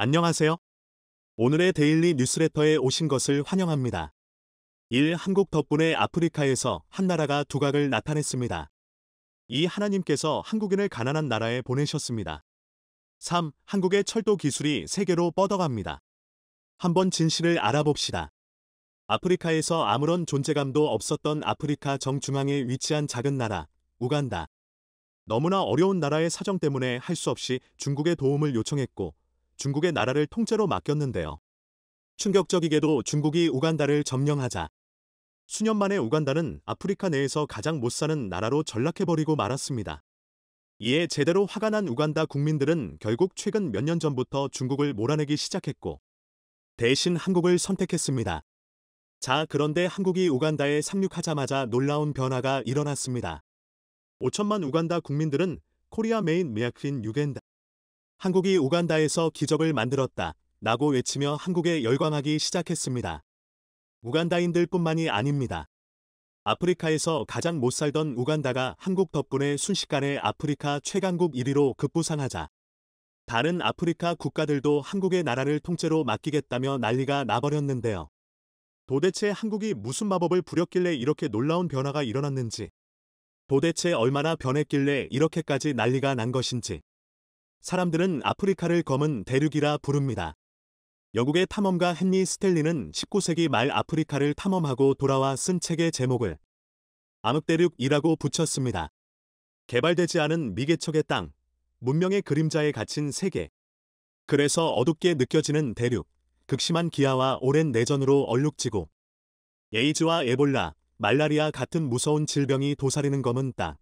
안녕하세요. 오늘의 데일리 뉴스레터에 오신 것을 환영합니다. 1. 한국 덕분에 아프리카에서 한 나라가 두각을 나타냈습니다. 2. 하나님께서 한국인을 가난한 나라에 보내셨습니다. 3. 한국의 철도 기술이 세계로 뻗어갑니다. 한번 진실을 알아봅시다. 아프리카에서 아무런 존재감도 없었던 아프리카 정중앙에 위치한 작은 나라, 우간다. 너무나 어려운 나라의 사정 때문에 할 수 없이 중국의 도움을 요청했고, 중국의 나라를 통째로 맡겼는데요. 충격적이게도 중국이 우간다를 점령하자 수년 만에 우간다는 아프리카 내에서 가장 못 사는 나라로 전락해버리고 말았습니다. 이에 제대로 화가 난 우간다 국민들은 결국 최근 몇 년 전부터 중국을 몰아내기 시작했고 대신 한국을 선택했습니다. 자, 그런데 한국이 우간다에 상륙하자마자 놀라운 변화가 일어났습니다. 5천만 우간다 국민들은 코리아 메인 메아크인 유겐다. 한국이 우간다에서 기적을 만들었다 라고 외치며 한국에 열광하기 시작했습니다. 우간다인들뿐만이 아닙니다. 아프리카에서 가장 못 살던 우간다가 한국 덕분에 순식간에 아프리카 최강국 1위로 급부상하자 다른 아프리카 국가들도 한국의 나라를 통째로 맡기겠다며 난리가 나버렸는데요. 도대체 한국이 무슨 마법을 부렸길래 이렇게 놀라운 변화가 일어났는지, 도대체 얼마나 변했길래 이렇게까지 난리가 난 것인지. 사람들은 아프리카를 검은 대륙이라 부릅니다. 영국의 탐험가 헨리 스텔리는 19세기 말 아프리카를 탐험하고 돌아와 쓴 책의 제목을 암흑대륙이라고 붙였습니다. 개발되지 않은 미개척의 땅, 문명의 그림자에 갇힌 세계. 그래서 어둡게 느껴지는 대륙, 극심한 기아와 오랜 내전으로 얼룩지고 에이즈와 에볼라, 말라리아 같은 무서운 질병이 도사리는 검은 땅.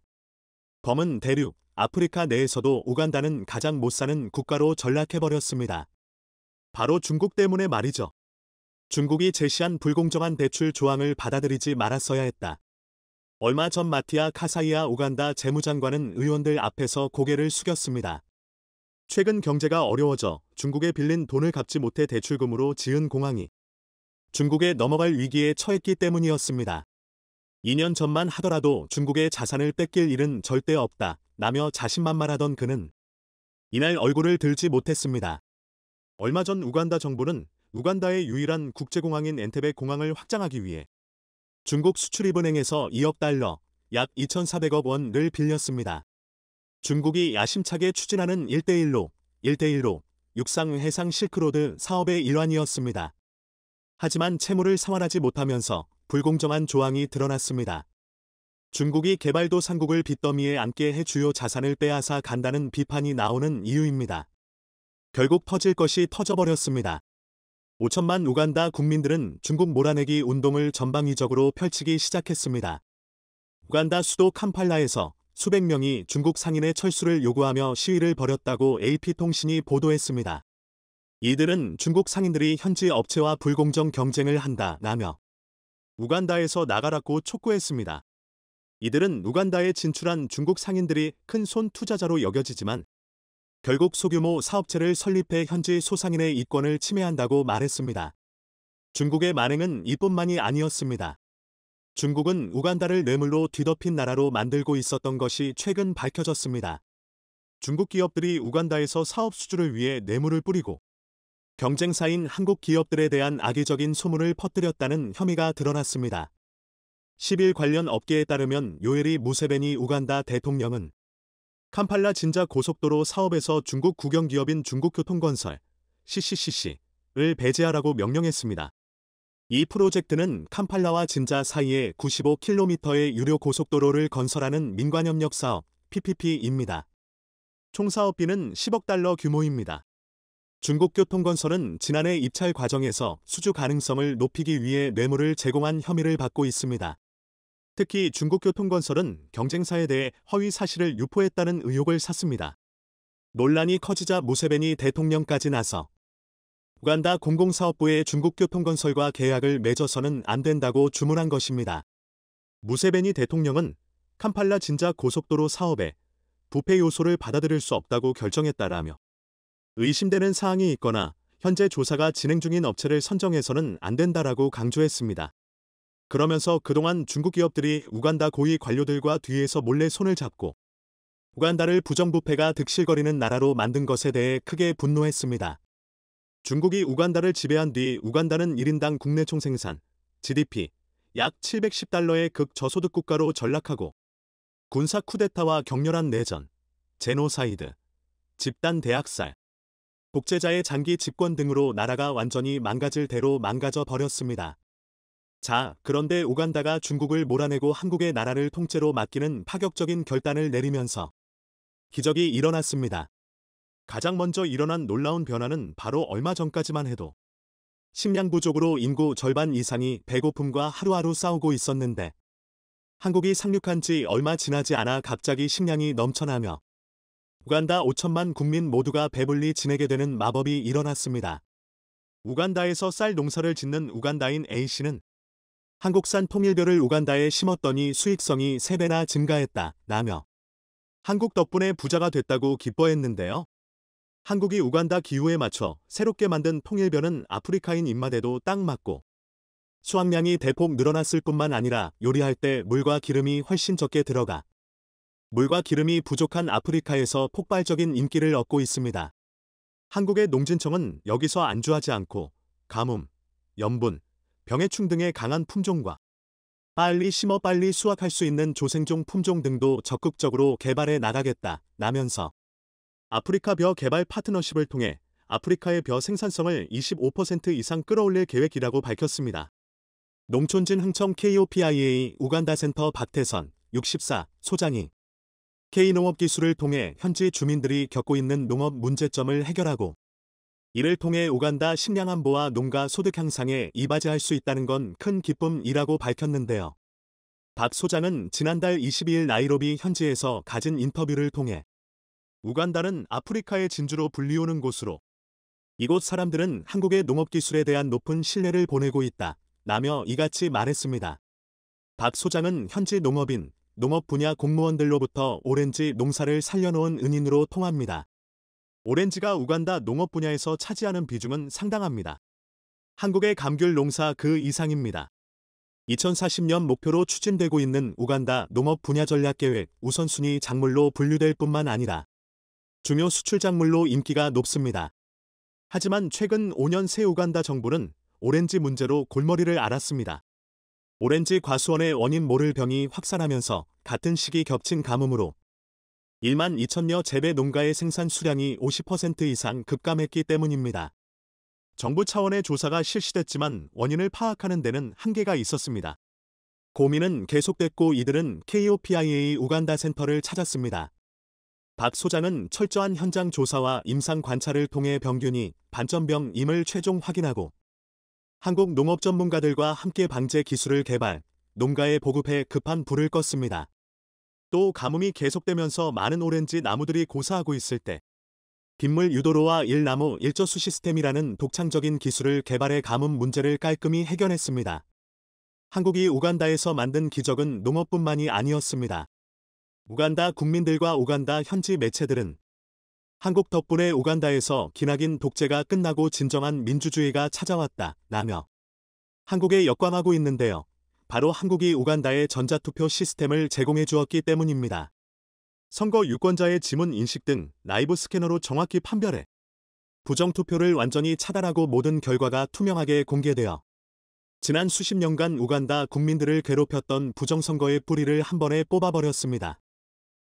검은 대륙, 아프리카 내에서도 우간다는 가장 못 사는 국가로 전락해버렸습니다. 바로 중국 때문에 말이죠. 중국이 제시한 불공정한 대출 조항을 받아들이지 말았어야 했다. 얼마 전 마티아 카사이아 우간다 재무장관은 의원들 앞에서 고개를 숙였습니다. 최근 경제가 어려워져 중국에 빌린 돈을 갚지 못해 대출금으로 지은 공항이 중국에 넘어갈 위기에 처했기 때문이었습니다. 2년 전만 하더라도 중국의 자산을 뺏길 일은 절대 없다 라며 자신만만하던 그는 이날 얼굴을 들지 못했습니다. 얼마 전 우간다 정부는 우간다의 유일한 국제공항인 엔테베 공항을 확장하기 위해 중국 수출입은행에서 2억 달러, 약 2,400억 원을 빌렸습니다. 중국이 야심차게 추진하는 1대1로 육상 해상 실크로드 사업의 일환이었습니다. 하지만 채무를 상환하지 못하면서 불공정한 조항이 드러났습니다. 중국이 개발도상국을 빚더미에 앉게 해 주요 자산을 빼앗아 간다는 비판이 나오는 이유입니다. 결국 터질 것이 터져버렸습니다. 5천만 우간다 국민들은 중국 몰아내기 운동을 전방위적으로 펼치기 시작했습니다. 우간다 수도 캄팔라에서 수백 명이 중국 상인의 철수를 요구하며 시위를 벌였다고 AP통신이 보도했습니다. 이들은 중국 상인들이 현지 업체와 불공정 경쟁을 한다라며 우간다에서 나가라고 촉구했습니다. 이들은 우간다에 진출한 중국 상인들이 큰 손 투자자로 여겨지지만 결국 소규모 사업체를 설립해 현지 소상인의 이권을 침해한다고 말했습니다. 중국의 만행은 이뿐만이 아니었습니다. 중국은 우간다를 뇌물로 뒤덮인 나라로 만들고 있었던 것이 최근 밝혀졌습니다. 중국 기업들이 우간다에서 사업 수주를 위해 뇌물을 뿌리고 경쟁사인 한국 기업들에 대한 악의적인 소문을 퍼뜨렸다는 혐의가 드러났습니다. 10일 관련 업계에 따르면 요에리 무세베니 우간다 대통령은 캄팔라 진자 고속도로 사업에서 중국 국영기업인 중국교통건설 CCCC를 배제하라고 명령했습니다. 이 프로젝트는 캄팔라와 진자 사이에 95km의 유료 고속도로를 건설하는 민관협력 사업 PPP입니다. 총 사업비는 10억 달러 규모입니다. 중국교통건설은 지난해 입찰 과정에서 수주 가능성을 높이기 위해 뇌물을 제공한 혐의를 받고 있습니다. 특히 중국교통건설은 경쟁사에 대해 허위 사실을 유포했다는 의혹을 샀습니다. 논란이 커지자 무세베니 대통령까지 나서 우간다 공공사업부에 중국교통건설과 계약을 맺어서는 안 된다고 주문한 것입니다. 무세베니 대통령은 캄팔라 진자 고속도로 사업에 부패 요소를 받아들일 수 없다고 결정했다라며 의심되는 사항이 있거나 현재 조사가 진행 중인 업체를 선정해서는 안 된다라고 강조했습니다. 그러면서 그동안 중국 기업들이 우간다 고위 관료들과 뒤에서 몰래 손을 잡고 우간다를 부정부패가 득실거리는 나라로 만든 것에 대해 크게 분노했습니다. 중국이 우간다를 지배한 뒤 우간다는 1인당 국내 총생산 GDP 약 710달러의 극저소득 국가로 전락하고 군사 쿠데타와 격렬한 내전, 제노사이드, 집단 대학살, 독재자의 장기 집권 등으로 나라가 완전히 망가질 대로 망가져 버렸습니다. 자, 그런데 우간다가 중국을 몰아내고 한국의 나라를 통째로 맡기는 파격적인 결단을 내리면서 기적이 일어났습니다. 가장 먼저 일어난 놀라운 변화는 바로 얼마 전까지만 해도 식량 부족으로 인구 절반 이상이 배고픔과 하루하루 싸우고 있었는데 한국이 상륙한 지 얼마 지나지 않아 갑자기 식량이 넘쳐나며 우간다 5천만 국민 모두가 배불리 지내게 되는 마법이 일어났습니다. 우간다에서 쌀 농사를 짓는 우간다인 A씨는 한국산 통일벼를 우간다에 심었더니 수익성이 3배나 증가했다라며 한국 덕분에 부자가 됐다고 기뻐했는데요. 한국이 우간다 기후에 맞춰 새롭게 만든 통일벼는 아프리카인 입맛에도 딱 맞고 수확량이 대폭 늘어났을 뿐만 아니라 요리할 때 물과 기름이 훨씬 적게 들어가 물과 기름이 부족한 아프리카에서 폭발적인 인기를 얻고 있습니다. 한국의 농진청은 여기서 안주하지 않고 가뭄, 염분, 병해충 등의 강한 품종과 빨리 심어 빨리 수확할 수 있는 조생종 품종 등도 적극적으로 개발해 나가겠다라면서 아프리카 벼 개발 파트너십을 통해 아프리카의 벼 생산성을 25% 이상 끌어올릴 계획이라고 밝혔습니다. 농촌진 흥청 KOPIA 우간다 센터 박태선 64 소장이 K농업 기술을 통해 현지 주민들이 겪고 있는 농업 문제점을 해결하고 이를 통해 우간다 식량 안보와 농가 소득 향상에 이바지할 수 있다는 건 큰 기쁨이라고 밝혔는데요. 박 소장은 지난달 22일 나이로비 현지에서 가진 인터뷰를 통해 우간다는 아프리카의 진주로 불리우는 곳으로 이곳 사람들은 한국의 농업 기술에 대한 높은 신뢰를 보내고 있다라며 이같이 말했습니다. 박 소장은 현지 농업인, 농업 분야 공무원들로부터 오렌지 농사를 살려놓은 은인으로 통합니다. 오렌지가 우간다 농업 분야에서 차지하는 비중은 상당합니다. 한국의 감귤 농사 그 이상입니다. 2040년 목표로 추진되고 있는 우간다 농업 분야 전략 계획 우선순위 작물로 분류될 뿐만 아니라 중요 수출 작물로 인기가 높습니다. 하지만 최근 5년 새 우간다 정부는 오렌지 문제로 골머리를 앓았습니다. 오렌지 과수원의 원인 모를 병이 확산하면서 같은 시기 겹친 가뭄으로 1만 2천여 재배 농가의 생산 수량이 50% 이상 급감했기 때문입니다. 정부 차원의 조사가 실시됐지만 원인을 파악하는 데는 한계가 있었습니다. 고민은 계속됐고 이들은 KOPIA 우간다 센터를 찾았습니다. 박 소장은 철저한 현장 조사와 임상 관찰을 통해 병균이 반전병임을 최종 확인하고 한국 농업 전문가들과 함께 방제 기술을 개발, 농가에 보급해 급한 불을 껐습니다. 또 가뭄이 계속되면서 많은 오렌지 나무들이 고사하고 있을 때 빗물 유도로와 일나무 일저수 시스템이라는 독창적인 기술을 개발해 가뭄 문제를 깔끔히 해결했습니다. 한국이 우간다에서 만든 기적은 농업뿐만이 아니었습니다. 우간다 국민들과 우간다 현지 매체들은 한국 덕분에 우간다에서 기나긴 독재가 끝나고 진정한 민주주의가 찾아왔다라며 한국에 역광하고 있는데요. 바로 한국이 우간다에 전자투표 시스템을 제공해 주었기 때문입니다. 선거 유권자의 지문 인식 등 라이브 스캐너로 정확히 판별해 부정투표를 완전히 차단하고 모든 결과가 투명하게 공개되어 지난 수십 년간 우간다 국민들을 괴롭혔던 부정선거의 뿌리를 한 번에 뽑아버렸습니다.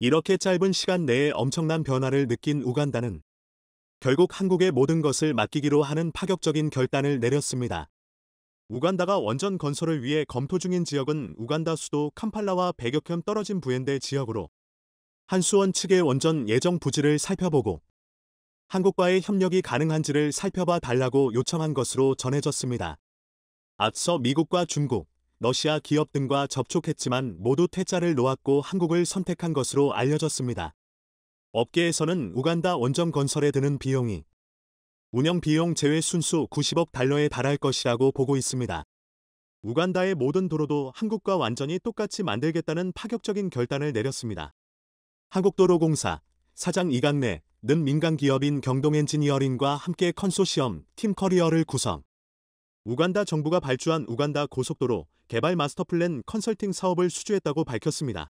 이렇게 짧은 시간 내에 엄청난 변화를 느낀 우간다는 결국 한국의 모든 것을 맡기기로 하는 파격적인 결단을 내렸습니다. 우간다가 원전 건설을 위해 검토 중인 지역은 우간다 수도 캄팔라와 100여 km 떨어진 부엔데 지역으로 한수원 측의 원전 예정 부지를 살펴보고 한국과의 협력이 가능한지를 살펴봐 달라고 요청한 것으로 전해졌습니다. 앞서 미국과 중국, 러시아 기업 등과 접촉했지만 모두 퇴짜를 놓았고 한국을 선택한 것으로 알려졌습니다. 업계에서는 우간다 원전 건설에 드는 비용이 운영 비용 제외 순수 90억 달러에 달할 것이라고 보고 있습니다. 우간다의 모든 도로도 한국과 완전히 똑같이 만들겠다는 파격적인 결단을 내렸습니다. 한국도로공사 사장 이강래는 민간기업인 경동엔지니어링과 함께 컨소시엄 팀 커리어를 구성. 우간다 정부가 발주한 우간다 고속도로 개발 마스터플랜 컨설팅 사업을 수주했다고 밝혔습니다.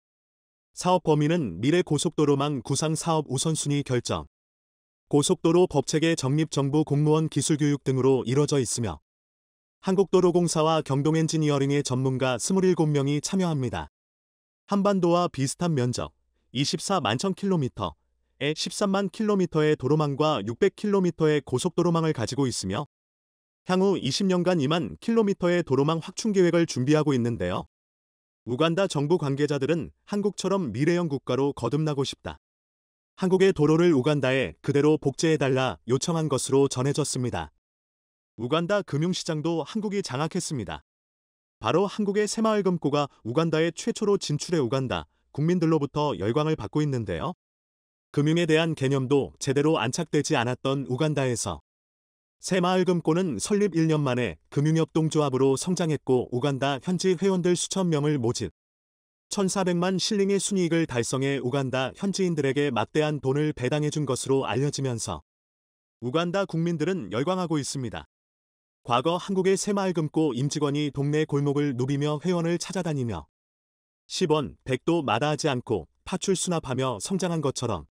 사업 범위는 미래 고속도로망 구상 사업 우선순위 결정, 고속도로 법체계 적립 정부 공무원 기술교육 등으로 이뤄져 있으며 한국도로공사와 경동엔지니어링의 전문가 27명이 참여합니다. 한반도와 비슷한 면적 24만 1000km에 13만 km의 도로망과 600km의 고속도로망을 가지고 있으며 향후 20년간 2만 km의 도로망 확충 계획을 준비하고 있는데요. 우간다 정부 관계자들은 한국처럼 미래형 국가로 거듭나고 싶다. 한국의 도로를 우간다에 그대로 복제해달라 요청한 것으로 전해졌습니다. 우간다 금융시장도 한국이 장악했습니다. 바로 한국의 새마을금고가 우간다에 최초로 진출해 우간다 국민들로부터 열광을 받고 있는데요. 금융에 대한 개념도 제대로 안착되지 않았던 우간다에서 새마을금고는 설립 1년 만에 금융협동조합으로 성장했고 우간다 현지 회원들 수천 명을 모집, 1,400만 실링의 순이익을 달성해 우간다 현지인들에게 막대한 돈을 배당해준 것으로 알려지면서 우간다 국민들은 열광하고 있습니다. 과거 한국의 새마을금고 임직원이 동네 골목을 누비며 회원을 찾아다니며 10원, 100도 마다하지 않고 파출 수납하며 성장한 것처럼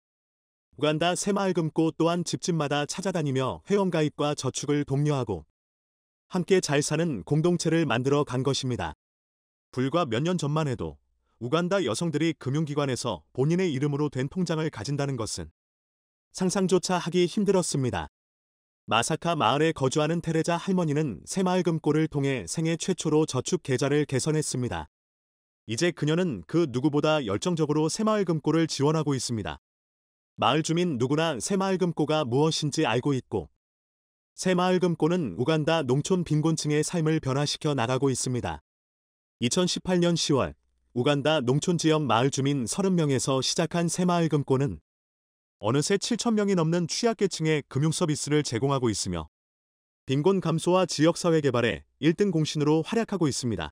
우간다 새마을금고 또한 집집마다 찾아다니며 회원가입과 저축을 독려하고 함께 잘 사는 공동체를 만들어 간 것입니다. 불과 몇 년 전만 해도 우간다 여성들이 금융기관에서 본인의 이름으로 된 통장을 가진다는 것은 상상조차 하기 힘들었습니다. 마사카 마을에 거주하는 테레자 할머니는 새마을금고를 통해 생애 최초로 저축 계좌를 개설했습니다. 이제 그녀는 그 누구보다 열정적으로 새마을금고를 지원하고 있습니다. 마을 주민 누구나 새마을금고가 무엇인지 알고 있고 새마을금고는 우간다 농촌 빈곤층의 삶을 변화시켜 나가고 있습니다. 2018년 10월 우간다 농촌 지역 마을 주민 30명에서 시작한 새마을금고는 어느새 7,000명이 넘는 취약계층에 금융 서비스를 제공하고 있으며 빈곤 감소와 지역사회 개발에 1등 공신으로 활약하고 있습니다.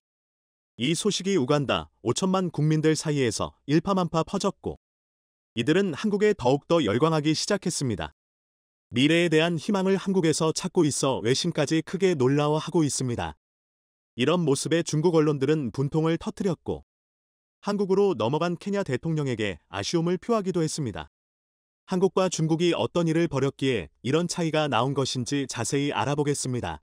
이 소식이 우간다 5천만 국민들 사이에서 일파만파 퍼졌고 이들은 한국에 더욱더 열광하기 시작했습니다. 미래에 대한 희망을 한국에서 찾고 있어 외신까지 크게 놀라워하고 있습니다. 이런 모습에 중국 언론들은 분통을 터뜨렸고 한국으로 넘어간 케냐 대통령에게 아쉬움을 표하기도 했습니다. 한국과 중국이 어떤 일을 벌였기에 이런 차이가 나온 것인지 자세히 알아보겠습니다.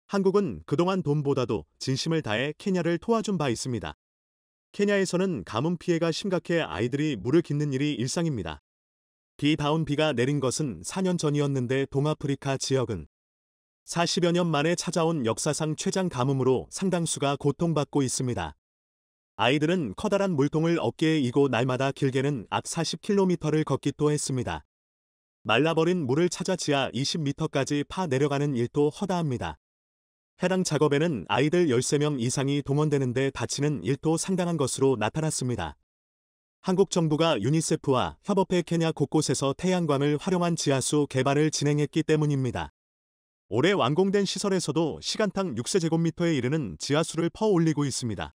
한국은 그동안 돈보다도 진심을 다해 케냐를 도와준 바 있습니다. 케냐에서는 가뭄 피해가 심각해 아이들이 물을 깃는 일이 일상입니다. 비다운 비가 내린 것은 4년 전이었는데 동아프리카 지역은 40여 년 만에 찾아온 역사상 최장 가뭄으로 상당수가 고통받고 있습니다. 아이들은 커다란 물통을 어깨에 이고 날마다 길게는 약 40km를 걷기도 했습니다. 말라버린 물을 찾아 지하 20m까지 파 내려가는 일도 허다합니다. 해당 작업에는 아이들 13명 이상이 동원되는데 다치는 일도 상당한 것으로 나타났습니다. 한국 정부가 유니세프와 협업해 케냐 곳곳에서 태양광을 활용한 지하수 개발을 진행했기 때문입니다. 올해 완공된 시설에서도 시간당 6세제곱미터에 이르는 지하수를 퍼올리고 있습니다.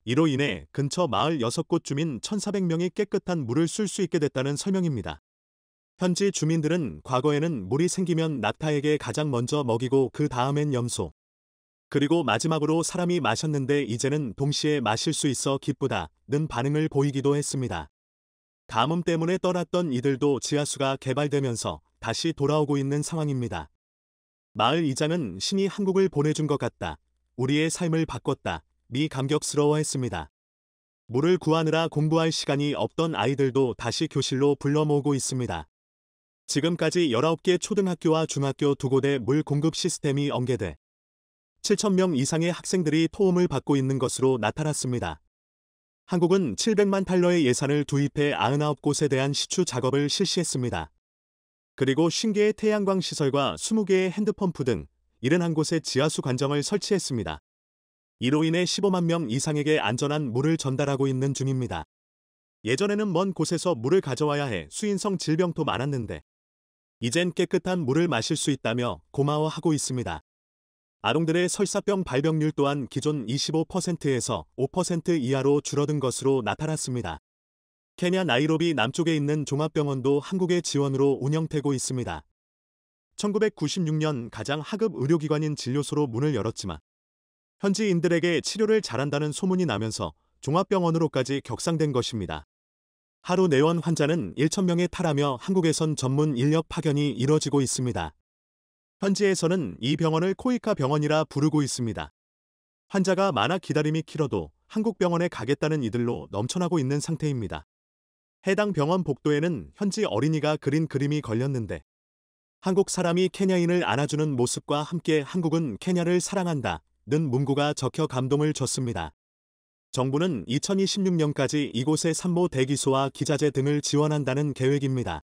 이로 인해 근처 마을 6곳 주민 1,400명이 깨끗한 물을 쓸 수 있게 됐다는 설명입니다. 현지 주민들은 과거에는 물이 생기면 낙타에게 가장 먼저 먹이고 그 다음엔 염소, 그리고 마지막으로 사람이 마셨는데 이제는 동시에 마실 수 있어 기쁘다는 반응을 보이기도 했습니다. 가뭄 때문에 떠났던 이들도 지하수가 개발되면서 다시 돌아오고 있는 상황입니다. 마을 이장은 신이 한국을 보내준 것 같다. 우리의 삶을 바꿨다. 미 감격스러워했습니다. 물을 구하느라 공부할 시간이 없던 아이들도 다시 교실로 불러 모으고 있습니다. 지금까지 19개 초등학교와 중학교 2곳에 물 공급 시스템이 연계돼 7,000명 이상의 학생들이 도움을 받고 있는 것으로 나타났습니다. 한국은 700만 달러의 예산을 투입해 99곳에 대한 시추 작업을 실시했습니다. 그리고 50개의 태양광 시설과 20개의 핸드펌프 등 71곳의 지하수 관정을 설치했습니다. 이로 인해 15만 명 이상에게 안전한 물을 전달하고 있는 중입니다. 예전에는 먼 곳에서 물을 가져와야 해 수인성 질병도 많았는데 이젠 깨끗한 물을 마실 수 있다며 고마워하고 있습니다. 아동들의 설사병 발병률 또한 기존 25%에서 5% 이하로 줄어든 것으로 나타났습니다. 케냐 나이로비 남쪽에 있는 종합병원도 한국의 지원으로 운영되고 있습니다. 1996년 가장 하급 의료기관인 진료소로 문을 열었지만 현지인들에게 치료를 잘한다는 소문이 나면서 종합병원으로까지 격상된 것입니다. 하루 내원 환자는 1,000명에 달하며 한국에선 전문 인력 파견이 이뤄지고 있습니다. 현지에서는 이 병원을 코이카 병원이라 부르고 있습니다. 환자가 많아 기다림이 길어도 한국 병원에 가겠다는 이들로 넘쳐나고 있는 상태입니다. 해당 병원 복도에는 현지 어린이가 그린 그림이 걸렸는데 한국 사람이 케냐인을 안아주는 모습과 함께 한국은 케냐를 사랑한다는 문구가 적혀 감동을 줬습니다. 정부는 2026년까지 이곳에 산모 대기소와 기자재 등을 지원한다는 계획입니다.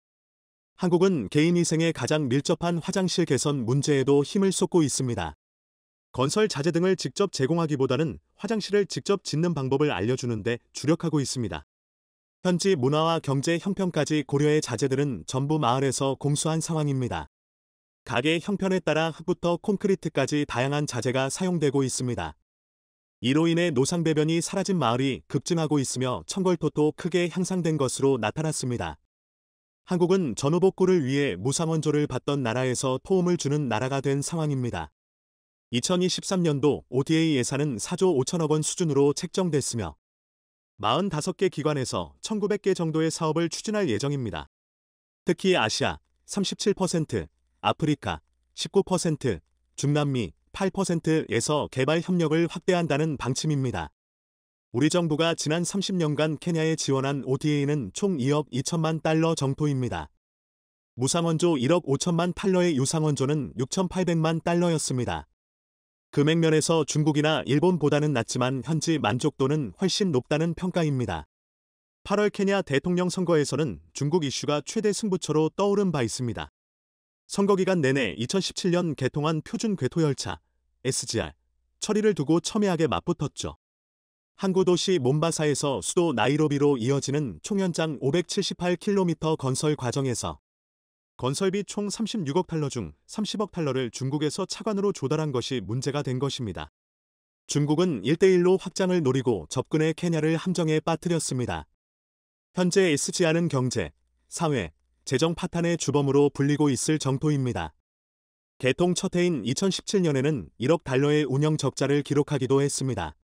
한국은 개인위생에 가장 밀접한 화장실 개선 문제에도 힘을 쏟고 있습니다. 건설 자재 등을 직접 제공하기보다는 화장실을 직접 짓는 방법을 알려주는데 주력하고 있습니다. 현지 문화와 경제 형편까지 고려해 자재들은 전부 마을에서 공수한 상황입니다. 가게 형편에 따라 흙부터 콘크리트까지 다양한 자재가 사용되고 있습니다. 이로 인해 노상 배변이 사라진 마을이 급증하고 있으며 청걸토도 크게 향상된 것으로 나타났습니다. 한국은 전후복구를 위해 무상원조를 받던 나라에서 도움을 주는 나라가 된 상황입니다. 2023년도 ODA 예산은 4조 5천억 원 수준으로 책정됐으며 45개 기관에서 1,900개 정도의 사업을 추진할 예정입니다. 특히 아시아 37%, 아프리카 19%, 중남미 8%에서 개발 협력을 확대한다는 방침입니다. 우리 정부가 지난 30년간 케냐에 지원한 ODA는 총 2억 2천만 달러 정도입니다. 무상원조 1억 5천만 달러의 유상원조는 6,800만 달러였습니다. 금액면에서 중국이나 일본보다는 낮지만 현지 만족도는 훨씬 높다는 평가입니다. 8월 케냐 대통령 선거에서는 중국 이슈가 최대 승부처로 떠오른 바 있습니다. 선거 기간 내내 2017년 개통한 표준 궤도열차 SGR 처리를 두고 첨예하게 맞붙었죠. 항구 도시 몬바사에서 수도 나이로비로 이어지는 총 연장 578km 건설 과정에서 건설비 총 36억 달러 중 30억 달러를 중국에서 차관으로 조달한 것이 문제가 된 것입니다. 중국은 1대1로 확장을 노리고 접근해 케냐를 함정에 빠뜨렸습니다. 현재 SGR은 경제, 사회, 재정 파탄의 주범으로 불리고 있을 정도입니다. 개통 첫 해인 2017년에는 1억 달러의 운영 적자를 기록하기도 했습니다.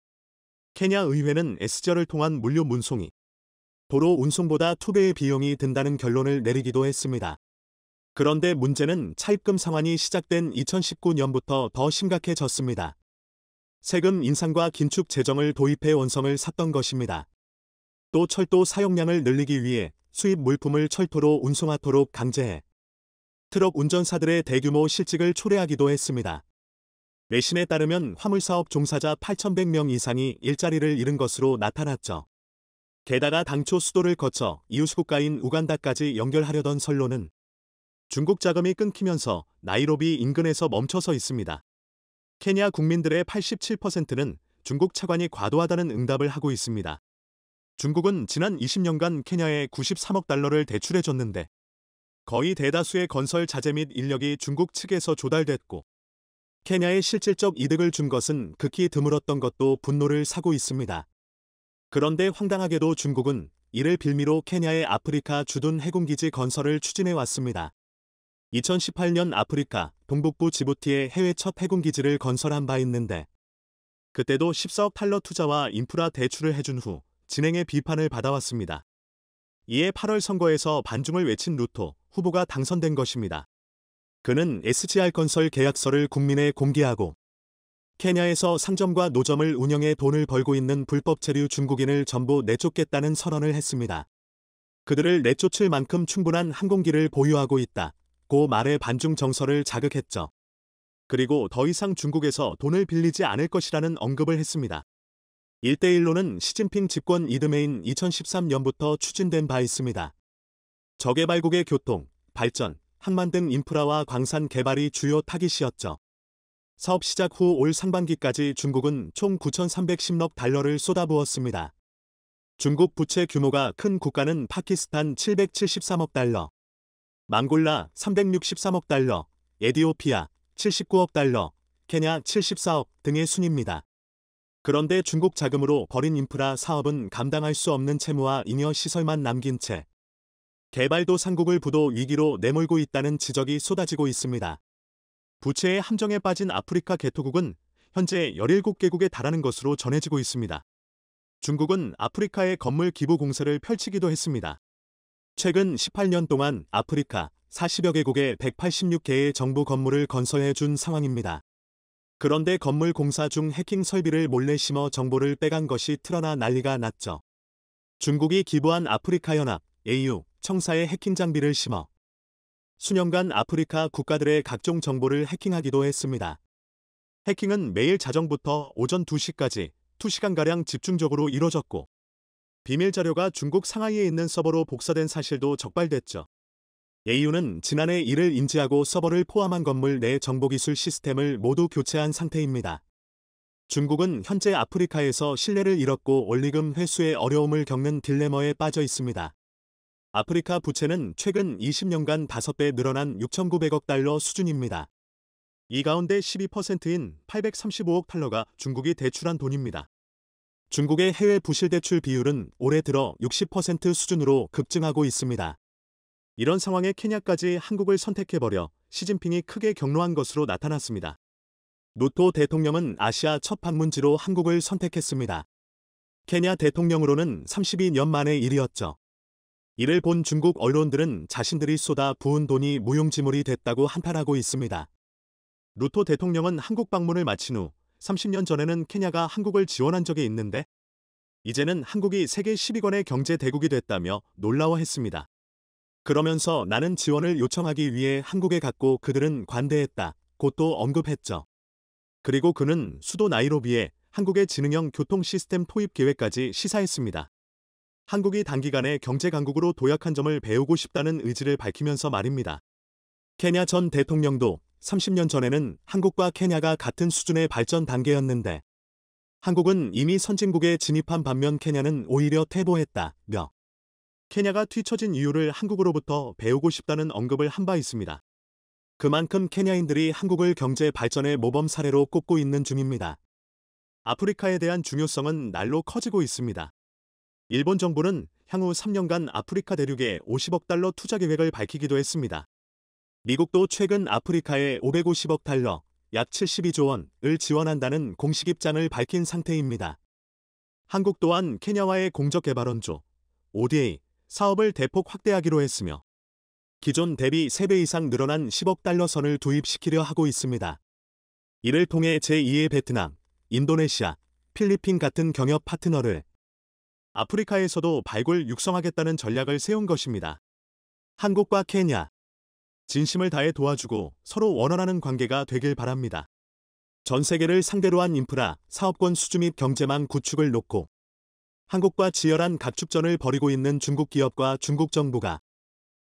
케냐 의회는 SGR을 통한 물류 운송이 도로 운송보다 2배의 비용이 든다는 결론을 내리기도 했습니다. 그런데 문제는 차입금 상환이 시작된 2019년부터 더 심각해졌습니다. 세금 인상과 긴축 재정을 도입해 원성을 샀던 것입니다. 또 철도 사용량을 늘리기 위해 수입 물품을 철도로 운송하도록 강제해 트럭 운전사들의 대규모 실직을 초래하기도 했습니다. 외신에 따르면 화물사업 종사자 8,100명 이상이 일자리를 잃은 것으로 나타났죠. 게다가 당초 수도를 거쳐 이웃국가인 우간다까지 연결하려던 선로는 중국 자금이 끊기면서 나이로비 인근에서 멈춰서 있습니다. 케냐 국민들의 87%는 중국 차관이 과도하다는 응답을 하고 있습니다. 중국은 지난 20년간 케냐에 93억 달러를 대출해줬는데 거의 대다수의 건설 자재 및 인력이 중국 측에서 조달됐고 케냐에 실질적 이득을 준 것은 극히 드물었던 것도 분노를 사고 있습니다. 그런데 황당하게도 중국은 이를 빌미로 케냐의 아프리카 주둔 해군기지 건설을 추진해왔습니다. 2018년 아프리카 동북부 지부티에 해외 첫 해군기지를 건설한 바 있는데 그때도 14억 달러 투자와 인프라 대출을 해준 후 진행의 비판을 받아왔습니다. 이에 8월 선거에서 반중을 외친 루토 후보가 당선된 것입니다. 그는 SGR 건설 계약서를 국민에 공개하고 케냐에서 상점과 노점을 운영해 돈을 벌고 있는 불법 체류 중국인을 전부 내쫓겠다는 선언을 했습니다. 그들을 내쫓을 만큼 충분한 항공기를 보유하고 있다. 고 말의 반중 정서를 자극했죠. 그리고 더 이상 중국에서 돈을 빌리지 않을 것이라는 언급을 했습니다. 1대1로는 시진핑 집권 이듬해인 2013년부터 추진된 바 있습니다. 저개발국의 교통, 발전, 항만 등 인프라와 광산 개발이 주요 타깃이었죠. 사업 시작 후 올 상반기까지 중국은 총 9,310억 달러를 쏟아부었습니다. 중국 부채 규모가 큰 국가는 파키스탄 773억 달러, 몽골라 363억 달러, 에티오피아 79억 달러, 케냐 74억 등의 순입니다. 그런데 중국 자금으로 벌인 인프라 사업은 감당할 수 없는 채무와 잉여 시설만 남긴 채 개발도상국을 부도 위기로 내몰고 있다는 지적이 쏟아지고 있습니다. 부채의 함정에 빠진 아프리카 개토국은 현재 17개국에 달하는 것으로 전해지고 있습니다. 중국은 아프리카에 건물 기부 공세를 펼치기도 했습니다. 최근 18년 동안 아프리카 40여 개국에 186개의 정부 건물을 건설해 준 상황입니다. 그런데 건물 공사 중 해킹 설비를 몰래 심어 정보를 빼간 것이 드러나 난리가 났죠. 중국이 기부한 아프리카 연합 AU 청사에 해킹 장비를 심어 수년간 아프리카 국가들의 각종 정보를 해킹하기도 했습니다. 해킹은 매일 자정부터 오전 2시까지 2시간가량 집중적으로 이뤄졌고 비밀 자료가 중국 상하이에 있는 서버로 복사된 사실도 적발됐죠. AU는 지난해 이를 인지하고 서버를 포함한 건물 내 정보기술 시스템을 모두 교체한 상태입니다. 중국은 현재 아프리카에서 신뢰를 잃었고 원리금 회수에 어려움을 겪는 딜레마에 빠져 있습니다. 아프리카 부채는 최근 20년간 5배 늘어난 6,900억 달러 수준입니다. 이 가운데 12%인 835억 달러가 중국이 대출한 돈입니다. 중국의 해외 부실 대출 비율은 올해 들어 60% 수준으로 급증하고 있습니다. 이런 상황에 케냐까지 한국을 선택해버려 시진핑이 크게 격노한 것으로 나타났습니다. 루토 대통령은 아시아 첫 방문지로 한국을 선택했습니다. 케냐 대통령으로는 32년 만의 일이었죠. 이를 본 중국 언론들은 자신들이 쏟아 부은 돈이 무용지물이 됐다고 한탄하고 있습니다. 루토 대통령은 한국 방문을 마친 후 30년 전에는 케냐가 한국을 지원한 적이 있는데 이제는 한국이 세계 10위권의 경제 대국이 됐다며 놀라워했습니다. 그러면서 나는 지원을 요청하기 위해 한국에 갔고 그들은 관대했다. 곧또 언급했죠. 그리고 그는 수도 나이로비에 한국의 지능형 교통 시스템 도입 계획까지 시사했습니다. 한국이 단기간에 경제 강국으로 도약한 점을 배우고 싶다는 의지를 밝히면서 말입니다. 케냐 전 대통령도 30년 전에는 한국과 케냐가 같은 수준의 발전 단계였는데 한국은 이미 선진국에 진입한 반면 케냐는 오히려 퇴보했다며 케냐가 뒤처진 이유를 한국으로부터 배우고 싶다는 언급을 한 바 있습니다. 그만큼 케냐인들이 한국을 경제 발전의 모범 사례로 꼽고 있는 중입니다. 아프리카에 대한 중요성은 날로 커지고 있습니다. 일본 정부는 향후 3년간 아프리카 대륙에 50억 달러 투자 계획을 밝히기도 했습니다. 미국도 최근 아프리카에 550억 달러, 약 72조 원을 지원한다는 공식 입장을 밝힌 상태입니다. 한국 또한 케냐와의 공적개발원조, ODA, 사업을 대폭 확대하기로 했으며 기존 대비 3배 이상 늘어난 10억 달러 선을 도입시키려 하고 있습니다. 이를 통해 제2의 베트남, 인도네시아, 필리핀 같은 경협 파트너를 아프리카에서도 발굴 육성하겠다는 전략을 세운 것입니다. 한국과 케냐, 진심을 다해 도와주고 서로 원활하는 관계가 되길 바랍니다. 전 세계를 상대로 한 인프라, 사업권 수주 및 경제망 구축을 놓고 한국과 치열한 각축전을 벌이고 있는 중국 기업과 중국 정부가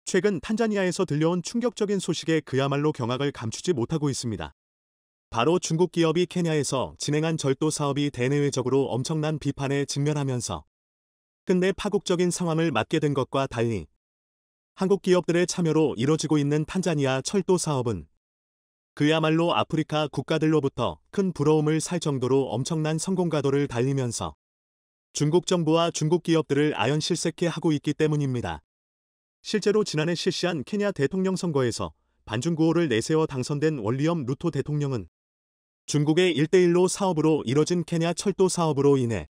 최근 탄자니아에서 들려온 충격적인 소식에 그야말로 경악을 감추지 못하고 있습니다. 바로 중국 기업이 케냐에서 진행한 절도 사업이 대내외적으로 엄청난 비판에 직면하면서 끝내 파국적인 상황을 맞게 된 것과 달리 한국 기업들의 참여로 이뤄지고 있는 탄자니아 철도 사업은 그야말로 아프리카 국가들로부터 큰 부러움을 살 정도로 엄청난 성공 가도를 달리면서 중국 정부와 중국 기업들을 아연실색케 하고 있기 때문입니다. 실제로 지난해 실시한 케냐 대통령 선거에서 반중구호를 내세워 당선된 원리엄 루토 대통령은 중국의 1대1로 사업으로 이뤄진 케냐 철도 사업으로 인해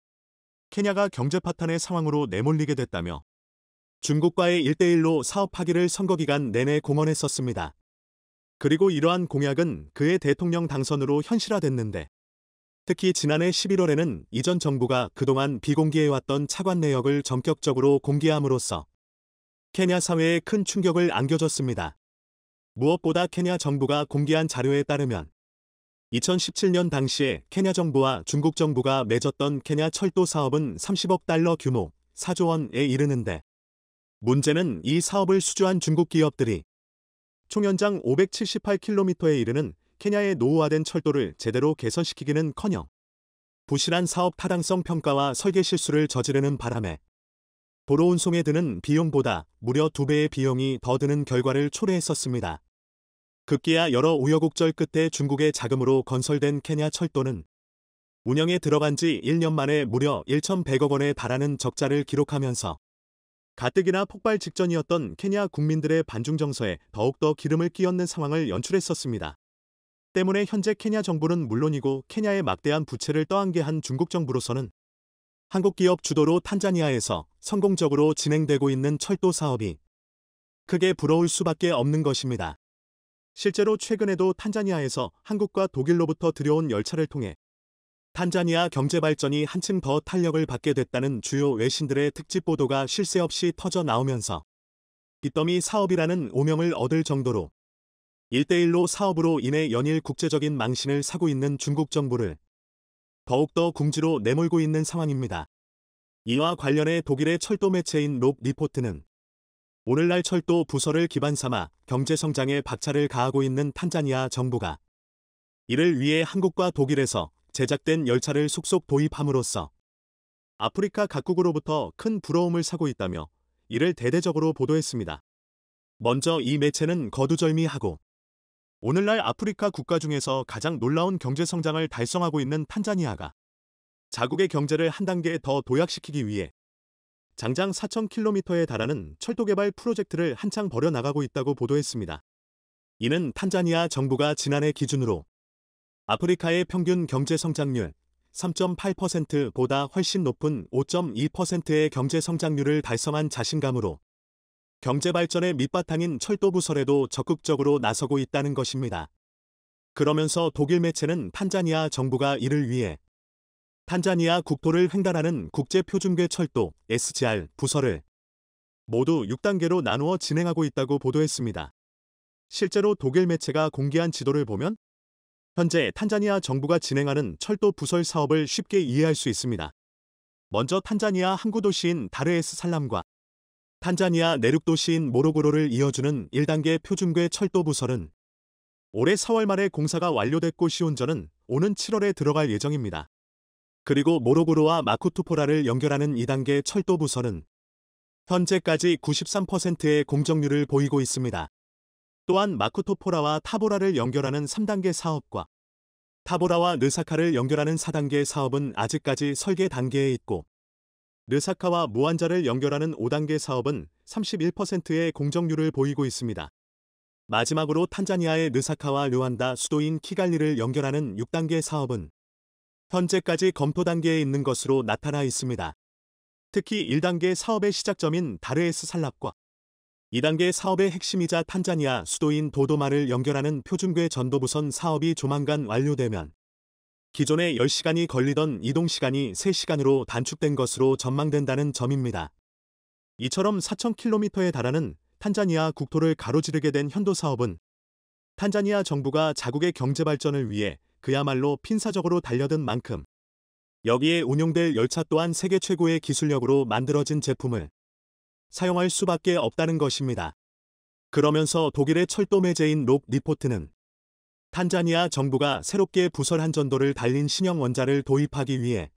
케냐가 경제 파탄의 상황으로 내몰리게 됐다며 중국과의 1대1로 사업하기를 선거 기간 내내 공언했었습니다. 그리고 이러한 공약은 그의 대통령 당선으로 현실화됐는데 특히 지난해 11월에는 이전 정부가 그동안 비공개해왔던 차관 내역을 전격적으로 공개함으로써 케냐 사회에 큰 충격을 안겨줬습니다. 무엇보다 케냐 정부가 공개한 자료에 따르면 2017년 당시에 케냐 정부와 중국 정부가 맺었던 케냐 철도 사업은 30억 달러 규모 4조 원에 이르는데 문제는 이 사업을 수주한 중국 기업들이 총 연장 578km에 이르는 케냐의 노후화된 철도를 제대로 개선시키기는커녕 부실한 사업 타당성 평가와 설계 실수를 저지르는 바람에 도로 운송에 드는 비용보다 무려 2배의 비용이 더 드는 결과를 초래했었습니다. 급기야 여러 우여곡절 끝에 중국의 자금으로 건설된 케냐 철도는 운영에 들어간 지 1년 만에 무려 1,100억 원에 달하는 적자를 기록하면서 가뜩이나 폭발 직전이었던 케냐 국민들의 반중 정서에 더욱더 기름을 끼얹는 상황을 연출했었습니다. 때문에 현재 케냐 정부는 물론이고 케냐의 막대한 부채를 떠안게 한 중국 정부로서는 한국 기업 주도로 탄자니아에서 성공적으로 진행되고 있는 철도 사업이 크게 부러울 수밖에 없는 것입니다. 실제로 최근에도 탄자니아에서 한국과 독일로부터 들여온 열차를 통해 탄자니아 경제 발전이 한층 더 탄력을 받게 됐다는 주요 외신들의 특집 보도가 쉴 새 없이 터져 나오면서 빚더미 사업이라는 오명을 얻을 정도로 1대1로 사업으로 인해 연일 국제적인 망신을 사고 있는 중국 정부를 더욱더 궁지로 내몰고 있는 상황입니다. 이와 관련해 독일의 철도 매체인 롭 리포트는 오늘날 철도 부설을 기반 삼아 경제 성장에 박차를 가하고 있는 탄자니아 정부가 이를 위해 한국과 독일에서 제작된 열차를 속속 도입함으로써 아프리카 각국으로부터 큰 부러움을 사고 있다며 이를 대대적으로 보도했습니다. 먼저 이 매체는 거두절미하고 오늘날 아프리카 국가 중에서 가장 놀라운 경제 성장을 달성하고 있는 탄자니아가 자국의 경제를 한 단계 더 도약시키기 위해 장장 4,000km에 달하는 철도 개발 프로젝트를 한창 벌여나가고 있다고 보도했습니다. 이는 탄자니아 정부가 지난해 기준으로 아프리카의 평균 경제 성장률 3.8%보다 훨씬 높은 5.2%의 경제 성장률을 달성한 자신감으로 경제 발전의 밑바탕인 철도 부설에도 적극적으로 나서고 있다는 것입니다. 그러면서 독일 매체는 탄자니아 정부가 이를 위해 탄자니아 국토를 횡단하는 국제표준궤 철도 SGR 부설을 모두 6단계로 나누어 진행하고 있다고 보도했습니다. 실제로 독일 매체가 공개한 지도를 보면 현재 탄자니아 정부가 진행하는 철도 부설 사업을 쉽게 이해할 수 있습니다. 먼저 탄자니아 항구 도시인 다르에스 살람과 탄자니아 내륙 도시인 모로고로를 이어주는 1단계 표준궤 철도 부설은 올해 4월 말에 공사가 완료됐고 시운전은 오는 7월에 들어갈 예정입니다. 그리고 모로고로와 마쿠투포라를 연결하는 2단계 철도 부설은 현재까지 93%의 공정률을 보이고 있습니다. 또한 마쿠토포라와 타보라를 연결하는 3단계 사업과 타보라와 르사카를 연결하는 4단계 사업은 아직까지 설계 단계에 있고 르사카와 무안자를 연결하는 5단계 사업은 31%의 공정률을 보이고 있습니다. 마지막으로 탄자니아의 르사카와 르완다 수도인 키갈리를 연결하는 6단계 사업은 현재까지 검토 단계에 있는 것으로 나타나 있습니다. 특히 1단계 사업의 시작점인 다르에스 살랍과 2단계 사업의 핵심이자 탄자니아 수도인 도도마를 연결하는 표준궤 전도부선 사업이 조만간 완료되면 기존에 10시간이 걸리던 이동시간이 3시간으로 단축된 것으로 전망된다는 점입니다. 이처럼 4,000km에 달하는 탄자니아 국토를 가로지르게 된 현도 사업은 탄자니아 정부가 자국의 경제 발전을 위해 그야말로 필사적으로 달려든 만큼 여기에 운용될 열차 또한 세계 최고의 기술력으로 만들어진 제품을 사용할 수밖에 없다는 것입니다. 그러면서 독일의 철도 매체인 롭 리포트는 탄자니아 정부가 새롭게 부설한 전도를 달린 신형 원자를 도입하기 위해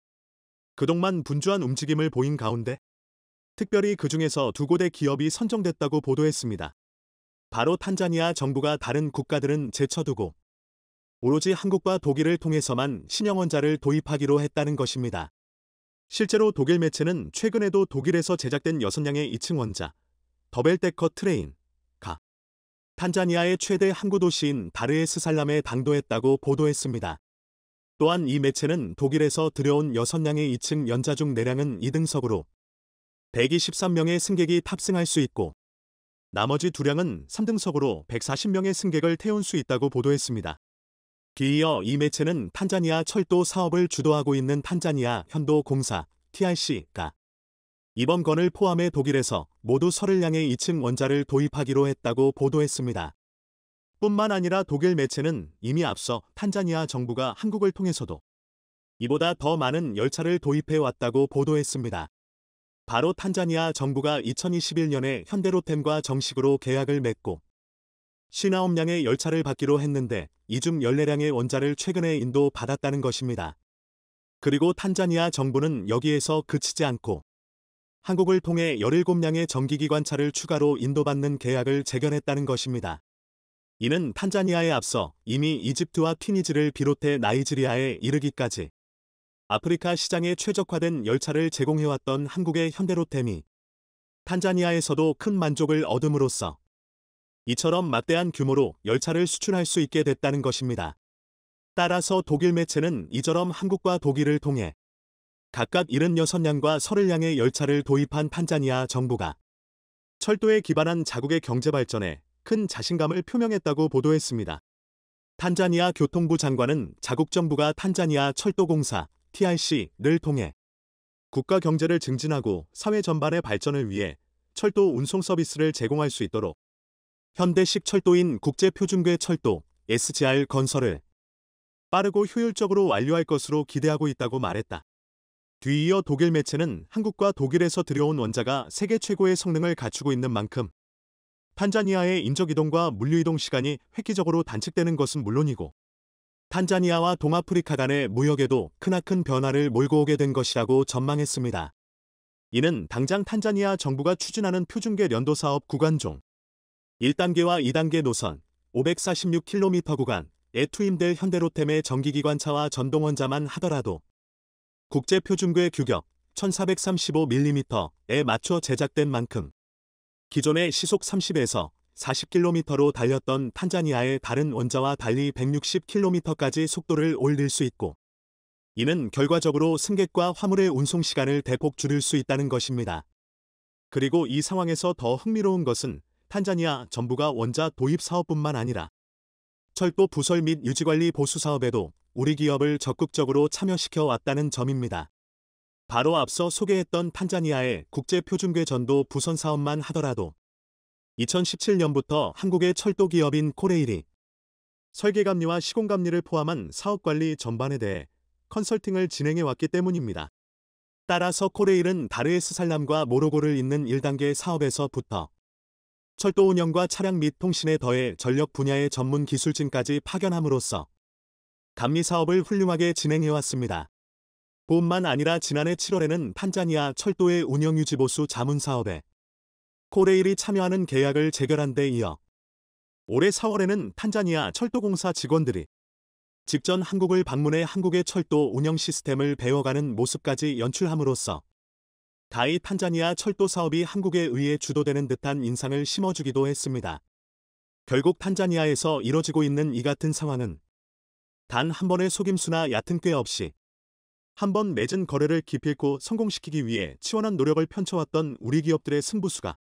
그동안 분주한 움직임을 보인 가운데 특별히 그 중에서 2곳의 기업이 선정됐다고 보도했습니다. 바로 탄자니아 정부가 다른 국가들은 제쳐두고 오로지 한국과 독일을 통해서만 신형 원자를 도입하기로 했다는 것입니다. 실제로 독일 매체는 최근에도 독일에서 제작된 6량의 2층 원자 더벨데커 트레인 가 탄자니아의 최대 항구 도시인 다르에스 살람에 당도했다고 보도했습니다. 또한 이 매체는 독일에서 들여온 6량의 2층 연자 중 4량은 2등석으로 123명의 승객이 탑승할 수 있고 나머지 2량은 3등석으로 140명의 승객을 태운 수 있다고 보도했습니다. 뒤이어 이 매체는 탄자니아 철도 사업을 주도하고 있는 탄자니아 현도공사 TRC가 이번 건을 포함해 독일에서 모두 30량의 2층 원자를 도입하기로 했다고 보도했습니다. 뿐만 아니라 독일 매체는 이미 앞서 탄자니아 정부가 한국을 통해서도 이보다 더 많은 열차를 도입해 왔다고 보도했습니다. 바로 탄자니아 정부가 2021년에 현대로템과 정식으로 계약을 맺고 59량의 열차를 받기로 했는데 이 중 14량의 원자를 최근에 인도받았다는 것입니다. 그리고 탄자니아 정부는 여기에서 그치지 않고 한국을 통해 17량의 전기기관차를 추가로 인도받는 계약을 재견했다는 것입니다. 이는 탄자니아에 앞서 이미 이집트와 튀니지를 비롯해 나이지리아에 이르기까지 아프리카 시장에 최적화된 열차를 제공해왔던 한국의 현대로템이 탄자니아에서도 큰 만족을 얻음으로써 이처럼 막대한 규모로 열차를 수출할 수 있게 됐다는 것입니다. 따라서 독일 매체는 이처럼 한국과 독일을 통해 각각 76량과 30량의 열차를 도입한 탄자니아 정부가 철도에 기반한 자국의 경제 발전에 큰 자신감을 표명했다고 보도했습니다. 탄자니아 교통부 장관은 자국 정부가 탄자니아 철도공사 TRC를 통해 국가 경제를 증진하고 사회 전반의 발전을 위해 철도 운송 서비스를 제공할 수 있도록 현대식 철도인 국제표준궤 철도 SGR 건설을 빠르고 효율적으로 완료할 것으로 기대하고 있다고 말했다. 뒤이어 독일 매체는 한국과 독일에서 들여온 원자가 세계 최고의 성능을 갖추고 있는 만큼 탄자니아의 인적이동과 물류이동 시간이 획기적으로 단축되는 것은 물론이고 탄자니아와 동아프리카 간의 무역에도 크나큰 변화를 몰고 오게 된 것이라고 전망했습니다. 이는 당장 탄자니아 정부가 추진하는 표준궤 연도 사업 구간 중 1단계와 2단계 노선 546km 구간에 투입될 현대로템의 전기기관차와 전동원자만 하더라도 국제표준궤 규격 1435mm에 맞춰 제작된 만큼 기존의 시속 30에서 40km로 달렸던 탄자니아의 다른 원자와 달리 160km까지 속도를 올릴 수 있고 이는 결과적으로 승객과 화물의 운송 시간을 대폭 줄일 수 있다는 것입니다. 그리고 이 상황에서 더 흥미로운 것은 탄자니아 정부가 원자 도입 사업뿐만 아니라 철도 부설 및 유지관리 보수 사업에도 우리 기업을 적극적으로 참여시켜 왔다는 점입니다. 바로 앞서 소개했던 탄자니아의 국제표준궤 전도 부선 사업만 하더라도 2017년부터 한국의 철도 기업인 코레일이 설계감리와 시공감리를 포함한 사업관리 전반에 대해 컨설팅을 진행해 왔기 때문입니다. 따라서 코레일은 다르에스살람과 모로고를 잇는 1단계 사업에서부터 철도 운영과 차량 및 통신에 더해 전력 분야의 전문 기술진까지 파견함으로써 감리 사업을 훌륭하게 진행해왔습니다. 뿐만 아니라 지난해 7월에는 탄자니아 철도의 운영유지보수 자문 사업에 코레일이 참여하는 계약을 체결한 데 이어 올해 4월에는 탄자니아 철도공사 직원들이 직전 한국을 방문해 한국의 철도 운영 시스템을 배워가는 모습까지 연출함으로써 가히 탄자니아 철도 사업이 한국에 의해 주도되는 듯한 인상을 심어주기도 했습니다. 결국 탄자니아에서 이뤄지고 있는 이 같은 상황은 단 한 번의 속임수나 얕은 꾀 없이 한 번 맺은 거래를 기필코 성공시키기 위해 치열한 노력을 펼쳐왔던 우리 기업들의 승부수가